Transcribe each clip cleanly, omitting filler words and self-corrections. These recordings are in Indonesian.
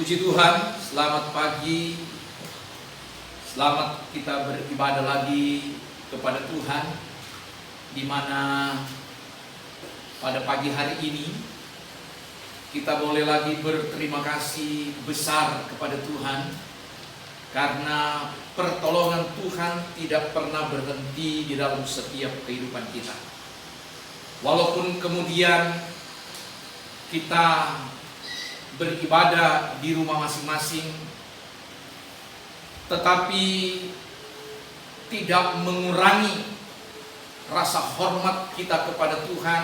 Puji Tuhan, selamat pagi. Selamat kita beribadah lagi kepada Tuhan, di mana pada pagi hari ini kita boleh lagi berterima kasih besar kepada Tuhan, karena pertolongan Tuhan tidak pernah berhenti di dalam setiap kehidupan kita. Walaupun kemudian kita beribadah di rumah masing-masing, tetapi tidak mengurangi rasa hormat kita kepada Tuhan,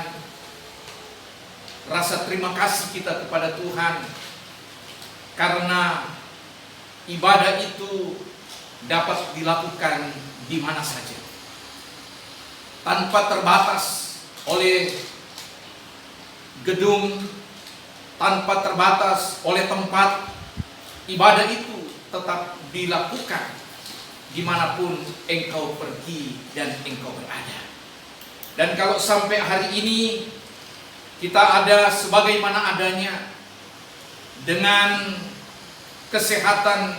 rasa terima kasih kita kepada Tuhan, karena ibadah itu dapat dilakukan di mana saja, tanpa terbatas oleh gedung, tanpa terbatas oleh tempat. Ibadah itu tetap dilakukan dimanapun engkau pergi dan engkau berada. Dan kalau sampai hari ini kita ada sebagaimana adanya, dengan kesehatan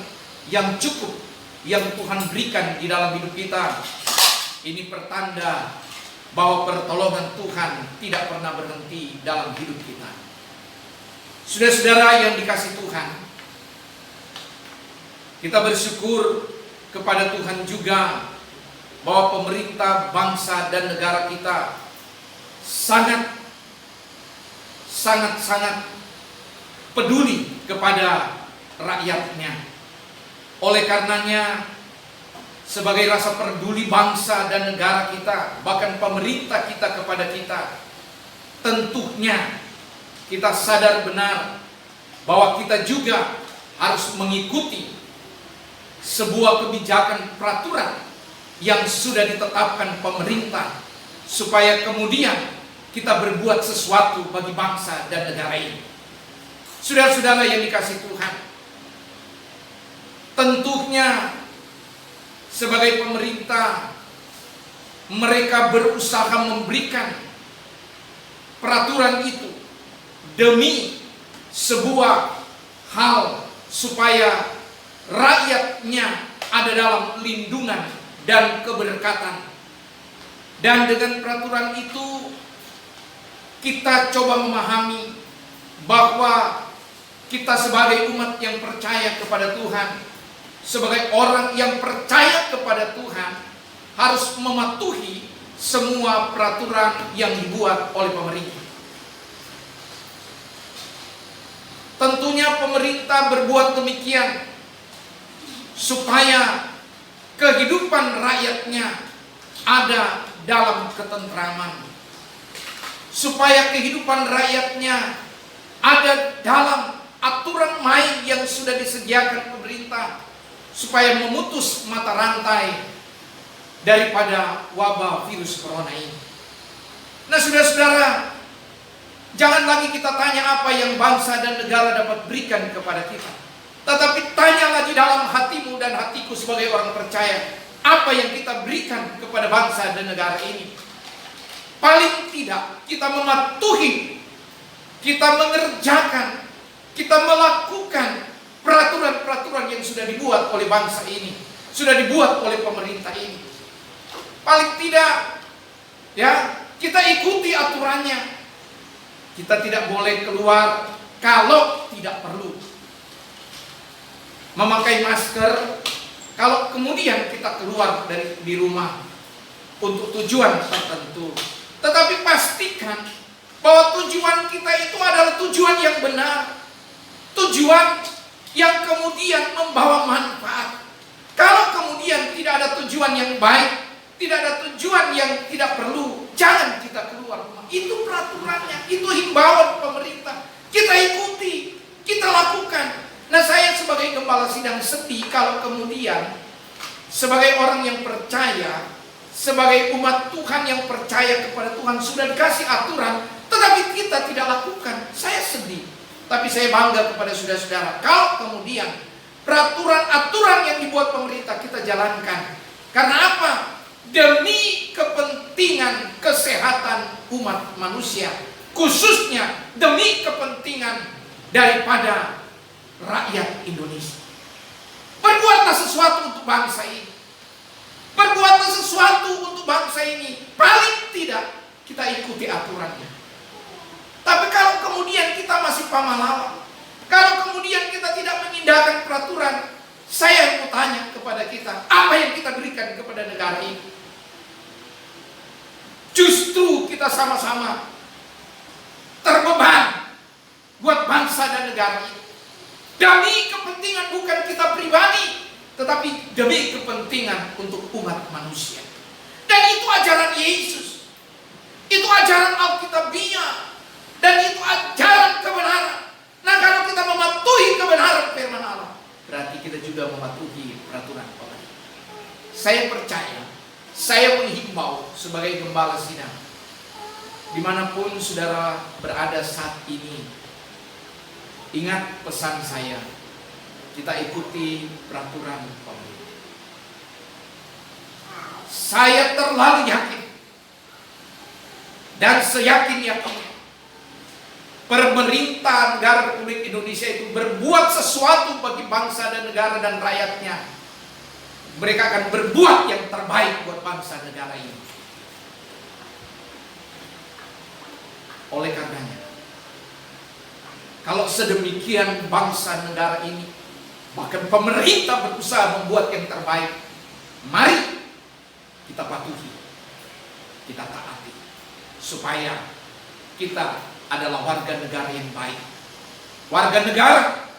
yang cukup yang Tuhan berikan di dalam hidup kita, ini pertanda bahwa pertolongan Tuhan tidak pernah berhenti dalam hidup kita. Saudara-saudara yang dikasihi Tuhan, kita bersyukur kepada Tuhan juga bahwa pemerintah bangsa dan negara kita sangat peduli kepada rakyatnya. Oleh karenanya, sebagai rasa peduli bangsa dan negara kita, bahkan pemerintah kita kepada kita, tentunya kita sadar benar bahwa kita juga harus mengikuti sebuah kebijakan peraturan yang sudah ditetapkan pemerintah, supaya kemudian kita berbuat sesuatu bagi bangsa dan negara ini. Saudara-saudara yang dikasihi Tuhan, tentunya sebagai pemerintah, mereka berusaha memberikan peraturan itu demi sebuah hal supaya rakyatnya ada dalam lindungan dan keberkatan. Dan dengan peraturan itu kita coba memahami bahwa kita sebagai umat yang percaya kepada Tuhan, sebagai orang yang percaya kepada Tuhan, harus mematuhi semua peraturan yang dibuat oleh pemerintah. Tentunya pemerintah berbuat demikian supaya kehidupan rakyatnya ada dalam ketentraman, supaya kehidupan rakyatnya ada dalam aturan main yang sudah disediakan pemerintah, supaya memutus mata rantai daripada wabah virus corona ini. Nah, saudara-saudara, jangan lagi kita tanya apa yang bangsa dan negara dapat berikan kepada kita, tetapi tanya lagi dalam hatimu dan hatiku sebagai orang percaya, apa yang kita berikan kepada bangsa dan negara ini. Paling tidak kita mematuhi, kita mengerjakan, kita melakukan peraturan-peraturan yang sudah dibuat oleh bangsa ini, sudah dibuat oleh pemerintah ini. Paling tidak, ya, kita ikuti aturannya. Kita tidak boleh keluar kalau tidak perlu. Memakai masker kalau kemudian kita keluar di rumah untuk tujuan tertentu. Tetapi pastikan bahwa tujuan kita itu adalah tujuan yang benar, tujuan yang kemudian membawa manfaat. Kalau kemudian tidak ada tujuan yang baik, tidak ada tujuan yang tidak perlu, jangan kita keluar rumah. Itu peraturannya, itu himbauan pemerintah. Kita ikuti, kita lakukan. Nah, saya sebagai gembala sidang sedih kalau kemudian sebagai orang yang percaya, sebagai umat Tuhan yang percaya kepada Tuhan, sudah dikasih aturan, tetapi kita tidak lakukan. Saya sedih. Tapi saya bangga kepada saudara-saudara kalau kemudian peraturan-aturan yang dibuat pemerintah kita jalankan. Karena apa? Demi kepentingan kesehatan umat manusia, khususnya demi kepentingan daripada rakyat Indonesia. Berbuatlah sesuatu untuk bangsa ini. Berbuatlah sesuatu untuk bangsa ini. Paling tidak kita ikuti aturannya. Tapi kalau kemudian kita masih pamalawan, kalau kemudian kita tidak mengindahkan peraturan, saya mau tanya kepada kita, apa yang kita berikan kepada negara ini? Justru kita sama-sama terbeban buat bangsa dan negara ini. Demi kepentingan bukan kita pribadi, tetapi demi kepentingan untuk umat manusia. Dan itu ajaran Yesus. Itu ajaran Alkitabiah. Dan itu ajaran kebenaran. Nah, kalau kita mematuhi kebenaran firman Allah, berarti kita juga mematuhi peraturan Allah. Saya percaya, saya menghimbau sebagai gembala sidang, dimanapun saudara berada saat ini, ingat pesan saya, kita ikuti peraturan pemerintah. Saya terlalu yakin dan seyakin-yakin pemerintah negara Republik Indonesia itu berbuat sesuatu bagi bangsa dan negara dan rakyatnya. Mereka akan berbuat yang terbaik buat bangsa negara ini. Oleh karenanya, kalau sedemikian bangsa negara ini, bahkan pemerintah berusaha membuat yang terbaik, mari kita patuhi, kita taati, supaya kita adalah warga negara yang baik, warga negara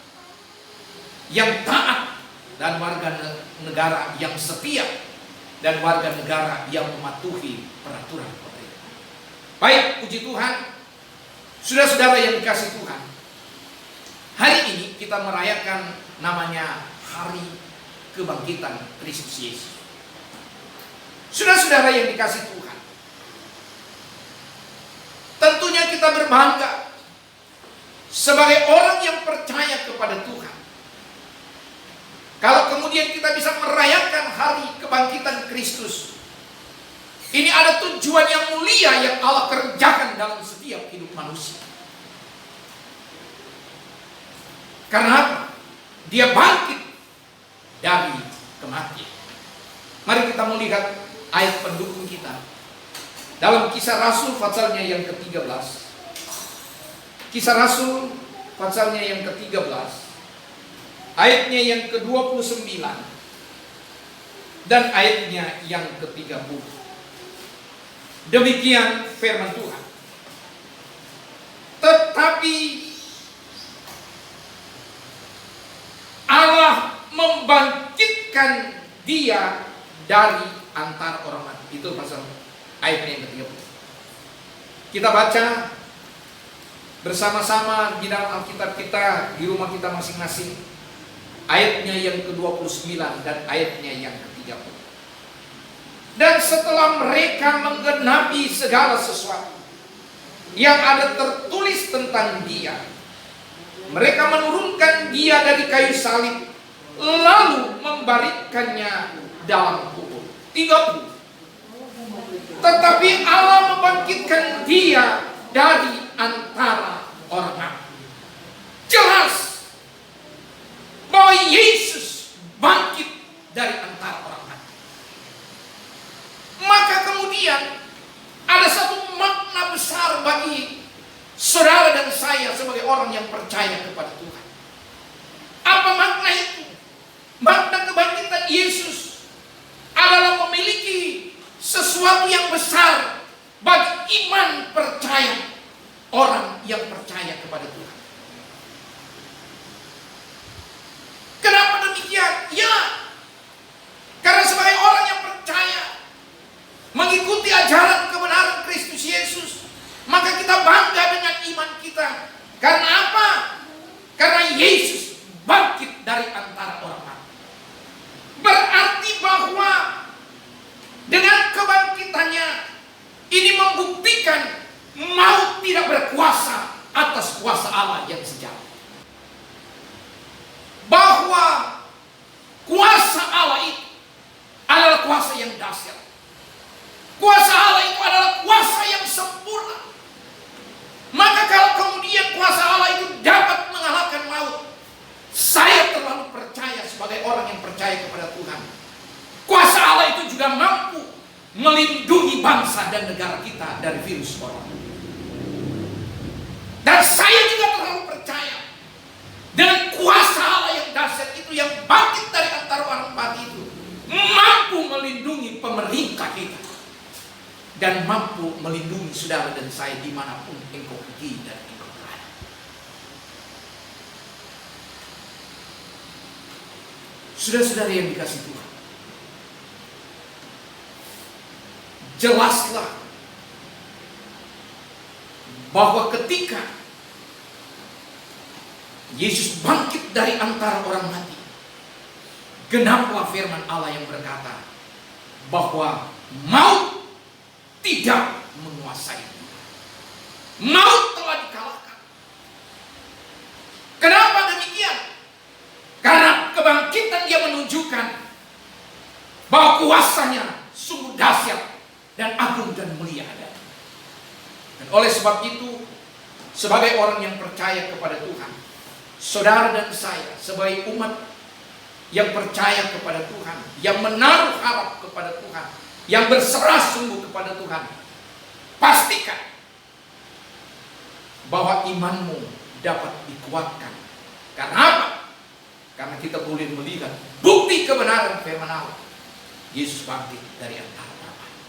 yang taat, dan warga negara yang setia, dan warga negara yang mematuhi peraturan pemerintah. Baik, puji Tuhan, saudara-saudara yang dikasihi Tuhan, hari ini kita merayakan namanya Hari Kebangkitan Kristus Yesus. Saudara-saudara yang dikasihi Tuhan, tentunya kita berbangga sebagai orang yang percaya kepada Tuhan. Kalau kemudian kita bisa merayakan Hari Kebangkitan Kristus, ini ada tujuan yang mulia yang Allah kerjakan dalam setiap hidup manusia. Karena apa? Dia bangkit dari kematian. Mari kita melihat ayat pendukung kita dalam Kisah Rasul pasalnya yang ke-13. Kisah Rasul pasalnya yang ke-13, ayatnya yang ke-29 dan ayatnya yang ke-30. Demikian firman Tuhan. Tetapi Allah membangkitkan dia dari antara orang mati. Itu pasal ayatnya yang ke-30. Kita baca bersama-sama di dalam Alkitab kita, di rumah kita masing-masing, ayatnya yang ke-29 dan ayatnya yang ke-30. Dan setelah mereka menggenapi segala sesuatu yang ada tertulis tentang dia, mereka menurunkan dia dari kayu salib, lalu membaringkannya dalam kubur. 30. Tetapi Allah membangkitkan dia dari antara orang mati. Jelas bahwa Yesus bangkit dari antara orang mati. Maka kemudian ada satu makna besar bagi saudara dan saya sebagai orang yang percaya kepada Tuhan. Apa makna itu? Makna kebangkitan Yesus adalah memiliki sesuatu yang besar bagi iman percaya orang yang percaya kepada Tuhan. Kenapa demikian? Ya, karena sebagai orang yang percaya mengikuti ajaran kebenaran Kristus Yesus, maka kita bangga dengan iman kita. Karena apa? Karena Yesus bangkit dari antara orang mati. Berarti bahwa dengan kebangkitannya ini membuktikan maut tidak berkuasa atas kuasa Allah yang sejati. Bahwa kuasa Allah itu adalah kuasa yang dahsyat. Kuasa Allah itu adalah kuasa yang sempurna. Maka kalau kemudian kuasa Allah itu dapat mengalahkan maut, dan mampu melindungi saudara dan saya dimanapun engkau pergi dan engkau berada. Saudara-saudara yang dikasihi Tuhan, jelaslah bahwa ketika Yesus bangkit dari antara orang mati, genaplah firman Allah yang berkata bahwa maut tidak menguasai dia. Maut telah dikalahkan. Kenapa demikian? Karena kebangkitan dia menunjukkan bahwa kuasanya sungguh dahsyat dan agung dan mulia ada. Dan oleh sebab itu, sebagai orang yang percaya kepada Tuhan, saudara dan saya sebagai umat yang percaya kepada Tuhan, yang menaruh harap kepada Tuhan, yang berserah sungguh kepada Tuhan, pastikan bahwa imanmu dapat dikuatkan. Karena apa? Karena kita boleh melihat bukti kebenaran firman Allah. Yesus bangkit dari antara orang mati.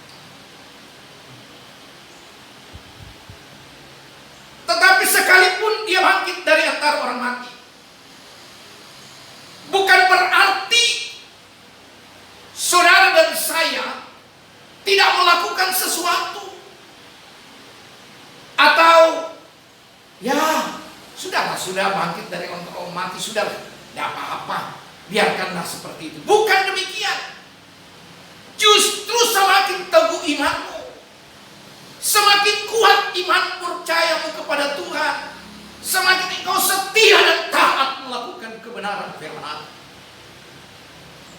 Tetapi sekalipun dia bangkit dari antara orang mati, bukan berarti saudara dan saya tidak melakukan sesuatu. Atau ya sudahlah, sudah bangkit dari orang mati, sudah tidak apa-apa, biarkanlah seperti itu. Bukan demikian. Justru semakin teguh imanmu, semakin kuat iman percayamu kepada Tuhan, semakin engkau setia dan taat melakukan kebenaran firman Allah.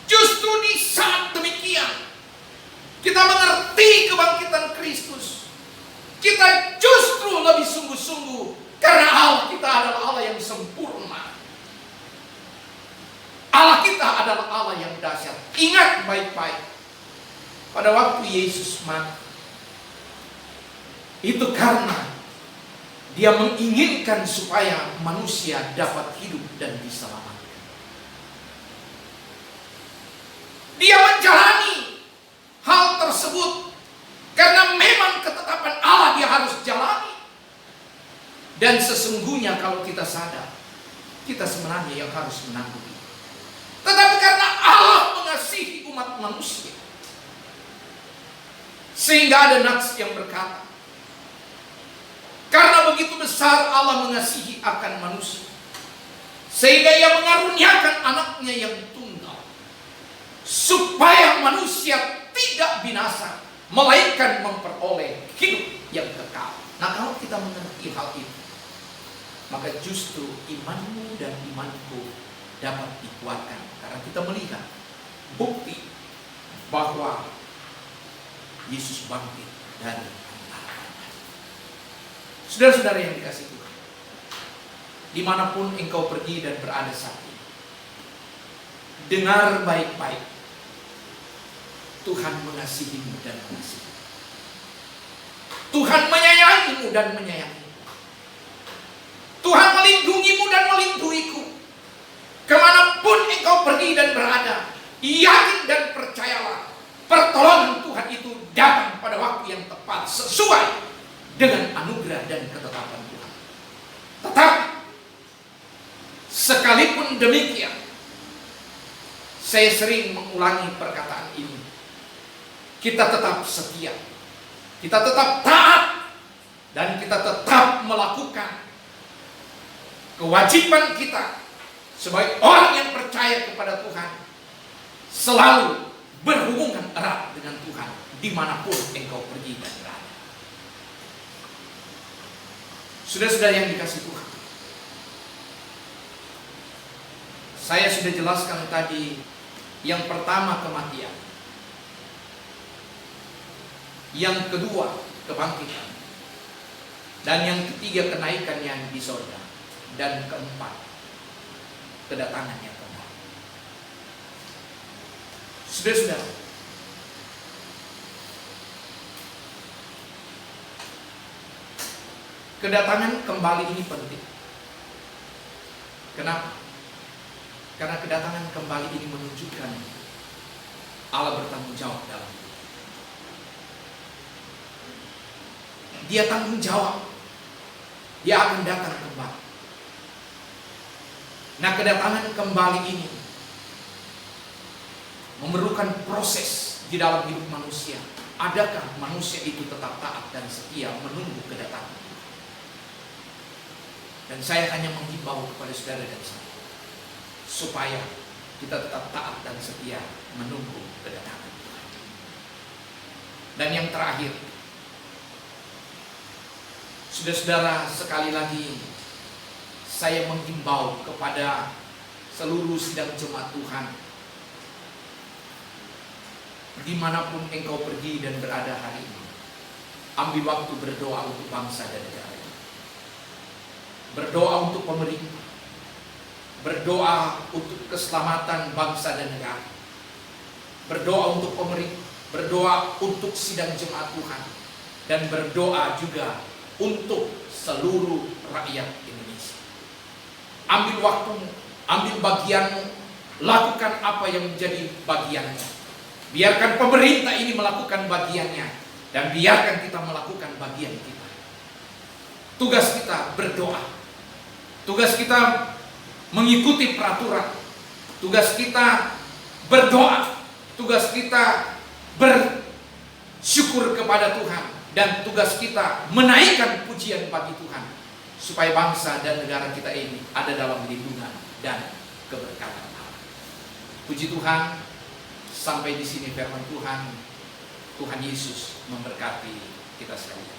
Justru di saat demikian kita mengerti kebangkitan Kristus. Kita justru lebih sungguh-sungguh karena Allah kita adalah Allah yang sempurna. Allah kita adalah Allah yang dahsyat. Ingat baik-baik, pada waktu Yesus mati, itu karena dia menginginkan supaya manusia dapat hidup dan diselamatkan. Dia menjalani hal tersebut karena memang ketetapan Allah dia harus jalani. Dan sesungguhnya kalau kita sadar, kita sebenarnya yang harus menanggung itu. Tetapi karena Allah mengasihi umat manusia, sehingga ada nats yang berkata, karena begitu besar Allah mengasihi akan manusia, sehingga ia mengaruniakan anaknya yang tunggal, supaya manusia tidak binasa, melainkan memperoleh hidup yang kekal. Nah, kalau kita mengerti hal itu, maka justru imanmu dan imanku dapat dikuatkan. Karena kita melihat bukti bahwa Yesus bangkit dari antara orang mati. Saudara-saudara yang dikasihi Tuhan, dimanapun engkau pergi dan berada saat ini, dengar baik-baik, Tuhan mengasihimu dan mengasihi. Tuhan menyayangimu dan menyayangimu. Tuhan melindungimu dan melindungiku. Kemanapun engkau pergi dan berada, yakin dan percayalah, pertolongan Tuhan itu datang pada waktu yang tepat sesuai dengan anugerah dan ketetapan Tuhan. Tetapi sekalipun demikian, saya sering mengulangi perkataan ini, kita tetap setia, kita tetap taat, dan kita tetap melakukan kewajiban kita sebagai orang yang percaya kepada Tuhan, selalu berhubungan erat dengan Tuhan dimanapun engkau pergi dan berada. Saudara-saudara yang dikasihi Tuhan, saya sudah jelaskan tadi, yang pertama kematian, yang kedua kebangkitan, dan yang ketiga kenaikan yang di sorga, dan keempat kedatangan yang kembali. Saudara-saudara, kedatangan kembali ini penting. Kenapa? Karena kedatangan kembali ini menunjukkan Allah bertanggung jawab dalam hidup. Dia tanggung jawab. Dia akan datang kembali. Nah, kedatangan kembali ini memerlukan proses di dalam hidup manusia. Adakah manusia itu tetap taat dan setia menunggu kedatangan? Dan saya hanya menghimbau kepada saudara dan saya, supaya kita tetap taat dan setia menunggu kedatangan Tuhan. Dan yang terakhir, saudara-saudara, sekali lagi saya menghimbau kepada seluruh sidang jemaat Tuhan, dimanapun engkau pergi dan berada hari ini, ambil waktu berdoa untuk bangsa dan negara ini. Berdoa untuk pemerintah, berdoa untuk keselamatan bangsa dan negara, berdoa untuk pemerintah, berdoa untuk sidang jemaat Tuhan, dan berdoa juga untuk seluruh rakyat Indonesia. Ambil waktumu, ambil bagianmu, lakukan apa yang menjadi bagianmu. Biarkan pemerintah ini melakukan bagiannya, dan biarkan kita melakukan bagian kita. Tugas kita berdoa, tugas kita mengikuti peraturan, tugas kita berdoa, tugas kita bersyukur kepada Tuhan, dan tugas kita menaikkan pujian bagi Tuhan, supaya bangsa dan negara kita ini ada dalam lindungan dan keberkatan Allah. Puji Tuhan. Sampai di sini firman Tuhan. Tuhan Yesus memberkati kita sekalian.